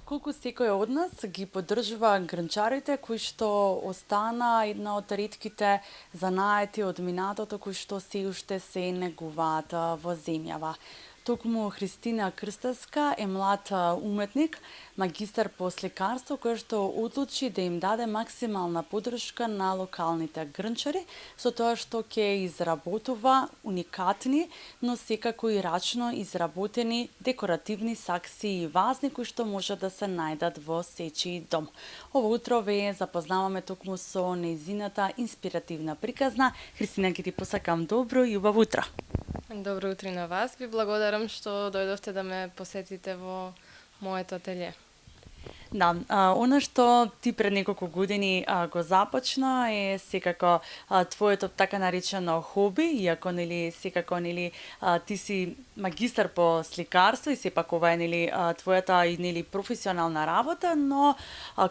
Колку секој од нас ги поддржува грнчарите кои што остана една од ретките занаети од минатото кои што се уште се негуваат во земјава. Токму Христина Крстевска е млад уметник, магистар по сликарство, кој што одлучи да им даде максимална поддршка на локалните грнчари со тоа што ќе изработува уникатни, но секако и рачно изработени декоративни сакси и вазни кои што може да се најдат во сечи дом. Ово утро ве запознаваме токму со нејзината инспиративна приказна. Христина, ќе ти посакам добро и убаво утро. Добро утро на вас. Ви благодарам што дојдовте да ме посетите во моето ателје. Да, она што ти пред неколку години го започна е секако твоето така наречено хоби, иако секако ти си магистар по сликарство и сепак ова е твојата и професионална работа, но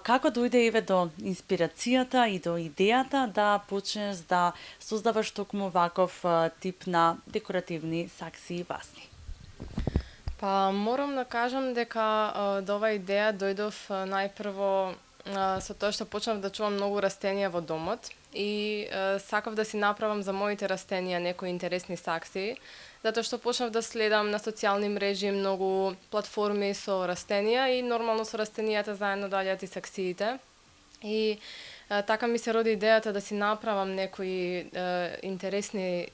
како дојде до инспирацијата и до идејата да почнеш да создаваш токму ваков тип на декоративни сакси и вазни? Па морам да кажам дека до оваа идеја дојдов најпрво со тоа што почнав да чувам многу растенија во домот и сакав да си направам за моите растенија некои интересни сакси, затоа што почнав да следам на социјални мрежи многу платформи со растенија и нормално со растенијата заедно доаѓаат и саксиите. И така ми се роди идејата да си направам некои интересни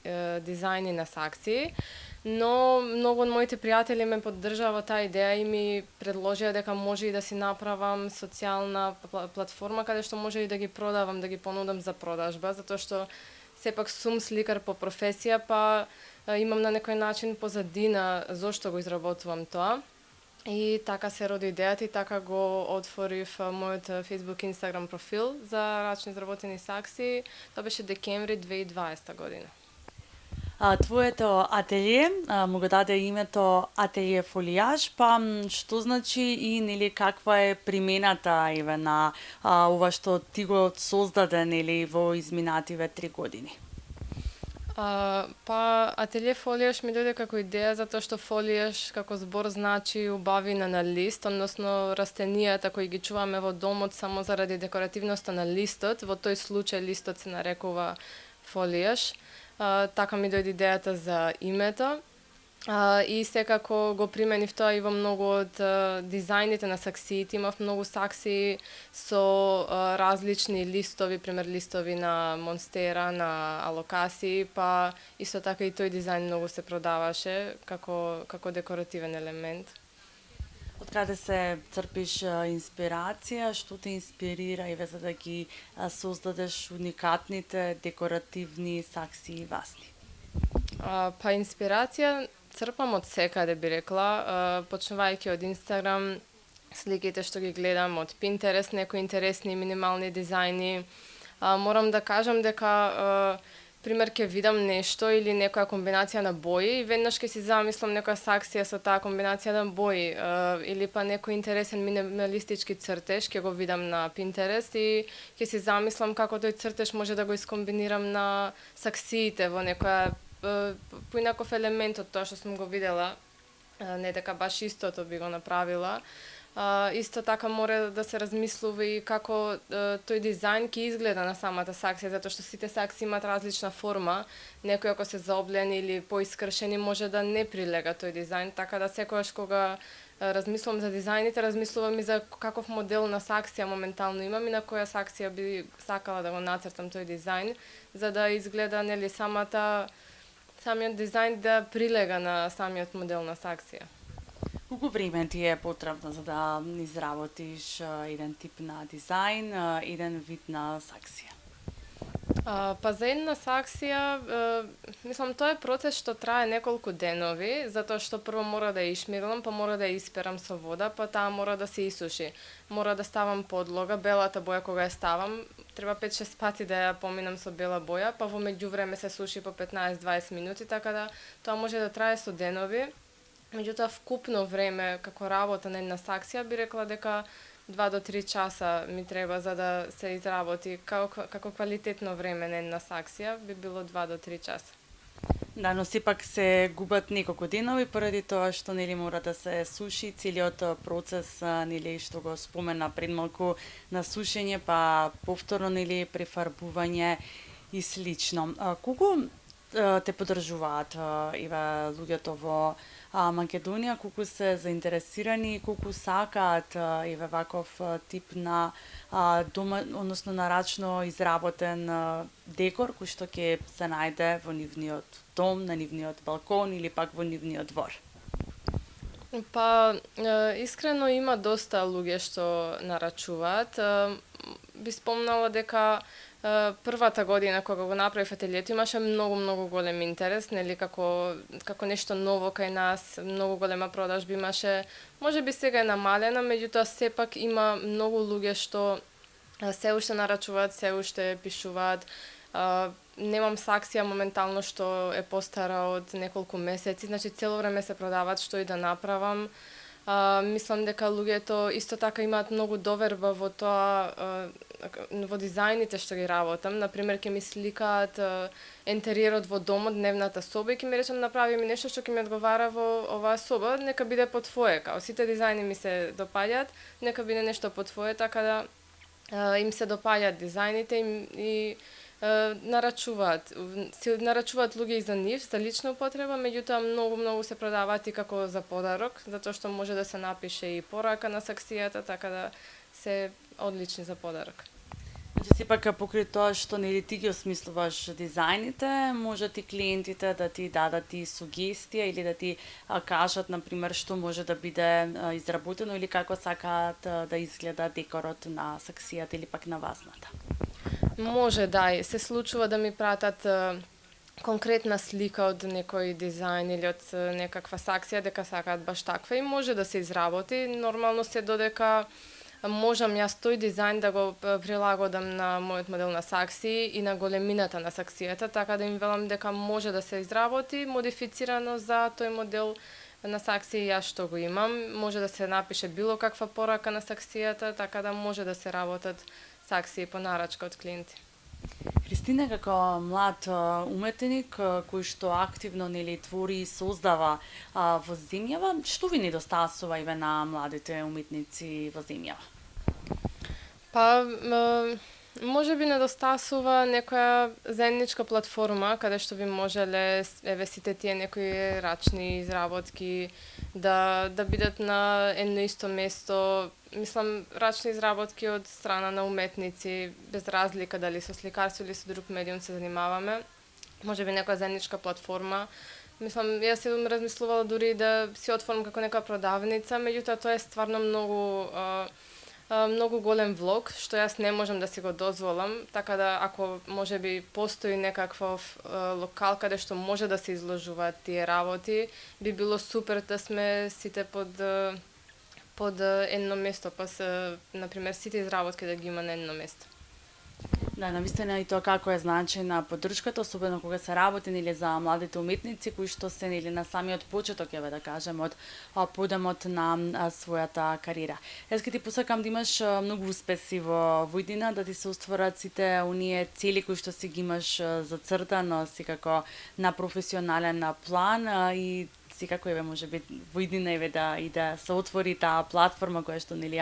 дизајни на сакси, но многу од моите пријатели ме поддржаа во таа идеја и ми предложија дека може и да си направам социјална платформа каде што може и да ги продавам, да ги понудам за продажба, затоа што сепак сум сликар по професија, па имам на некој начин позадина зошто го изработувам тоа. И така се роди идејата и така го отворив мојот Facebook и Instagram профил за рачно изработени сакси. Тоа беше декември 2020 година. Твоето ателје му го даде името Ателје Фолијаж, па што значи и каква е примената на ова што ти го создаде во изминативе 3 години? Па Ателје Фолијаж ми дојде како идеја затоа што фолијаж како збор значи убавина на лист, односно растенијата кои ги чуваме во домот само заради декоративноста на листот, во тој случај листот се нарекува фолијаж. Така ми дојде идејата за името и секако го применив тоа и во многу од дизајните на саксиите. Имав многу сакси со различни листови, пример листови на монстера, на алокаси, па исто така и тој дизајн многу се продаваше како декоративен елемент. Од каде се црпиш инспирација, што те инспирира и за да ги создадеш уникатните декоративни сакси и вазни? Па инспирација црпам од секаде, би рекла, почнувајќи од Инстаграм, сликите што ги гледам, од Пинтерест, некои интересни минимални дизајни. Морам да кажам дека пример ќе видам нешто или некоја комбинација на бои и веднаш ќе си замислам некоја саксија со таа комбинација на бои или па некој интересен минималистички цртеж ќе го видам на Пинтерест и ќе си замислам како тој цртеж може да го искомбинирам на саксиите во некоја поинаков елемент од тоа што сум го видела, не дека баш истото би го направила. Исто така мора да се размислува и како тој дизајн ќе изгледа на самата саксија, затоа што сите сакси имаат различна форма. Некои ако се заоблени или поискршени може да не прилега тој дизајн, така да секогаш кога размислувам за дизајните, размислувам и за каков модел на саксија моментално имам и на која саксија би сакала да го нацртам тој дизајн, за да изгледа самиот дизајн да прилега на самиот модел на саксија. Колку време ти е потребно за да изработиш еден тип на дизајн, еден вид на саксија? Па за една саксија, мислам, тоа е процес што трае неколку денови, затоа што прво мора да ја ишмирлам, па мора да ја исперам со вода, па таа мора да се исуши. Мора да ставам подлога, белата боја кога ја ставам, треба 5-6 пати да ја поминам со бела боја, па во меѓувреме се суши по 15-20 минути, така да тоа може да трае со денови. Меѓутоа, вкупно време како работа на една саксија би рекла дека 2 до 3 часа ми треба за да се изработи како квалитетно време на една саксија би било 2 до 3 часа. Да, но сепак се губат неколку денови поради тоа што нели мора да се суши целиот процес нели што го спомена пред малку на сушење па повторно нели префарбување и слично. Колку те поддржуваат еве луѓето во Македонија, колку се заинтересирани и колку сакаат еве ваков тип на дома, односно на рачно изработен декор кој што ќе се најде во нивниот дом, на нивниот балкон или пак во нивниот двор. Па, искрено има доста луѓе што нарачуваат. Би спомнала дека првата година кога го направив ателието имаше многу голем интерес, нели како нешто ново кај нас, многу голема продажба имаше. Можеби сега е намалена, меѓутоа сепак има многу луѓе што се уште нарачуваат, се уште пишуваат. Немам саксија моментално што е постара од неколку месеци, значи цело време се продаваат што и да направам. Мислам дека луѓето исто така имаат многу доверба во тоа, во дизајните што ги работам. Например, ќе ми сликаат ентериерот во домот, дневната соба и ќе ми речат направи ми нешто што ќе ми одговара во оваа соба, нека биде по твое, као сите дизајни ми се допаѓаат, нека биде нешто по твое, така да им се допаѓаат дизајните и нарачуваат луѓе и за нив, за лична употреба, меѓутоа многу се продаваат и како за подарок, затоа што може да се напише и порака на саксијата, така да се одлични за подарок. Значи, сепак покрај тоа што нели ти ги осмислуваш дизајните, можат и клиентите да ти дадат и сугестија или да ти кажат, например, што може да биде изработено или како сакаат да изгледа декорот на саксијата или пак на вазната. Може да, се случува да ми пратат конкретна слика од некој дизајн или од некаква саксија дека сакаат баш таква и може да се изработи. Нормално се додека можам јас тој дизајн да го прилагодам на мојот модел на сакси и на големината на саксијата, така да им велам дека може да се изработи модифицирано за тој модел на сакси и јас што го имам. Може да се напише било каква порака на саксијата, така да може да се работат сакси по нарачка од клиенти. Христина, како млад уметник кој што активно нели твори и создава во земјава, што ви недостасува еве на младите уметници во земјава? Па, може би недостасува некоја заедничка платформа каде што би можеле еве сите тие некои рачни изработки да бидат на едно исто место. Мислам, рачни изработки од страна на уметници, без разлика дали со сликарство или со друг медиум се занимаваме. Може би некоја заедничка платформа. Мислам, јас се размислувала дури да си отворам како нека продавница, меѓутоа тоа е стварно многу голем влог, што јас не можам да си го дозволам, така да ако можеби постои некаков локал каде што може да се изложуваат тие работи, би било супер да сме сите под едно место, па се, например, сите изработки да ги има на едно место. Да, навистина и тоа како е значајна поддршката, особено кога се работи нели за младите уметници кои што се нели на самиот почеток, еве да кажеме, од подемот на својата кариера. Јас ќе ти посакам да имаш многу успеси во иднина, да ти се остварат сите оние цели кои што си ги имаш зацртано секако на професионален план и секако еве можеби во иднина еве да се отвори таа платформа која што нели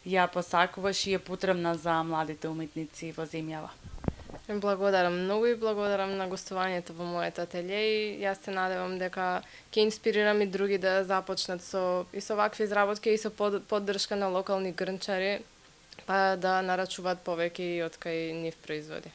ја посакуваш и е потребна за младите уметници во земјава. Благодарам многу и благодарам на гостувањето во мојот ателје и јас се надевам дека ќе инспирирам и други да започнат со вакви изработки и со поддршка на локални грнчари, па да нарачуваат повеќе и од кај нив производи.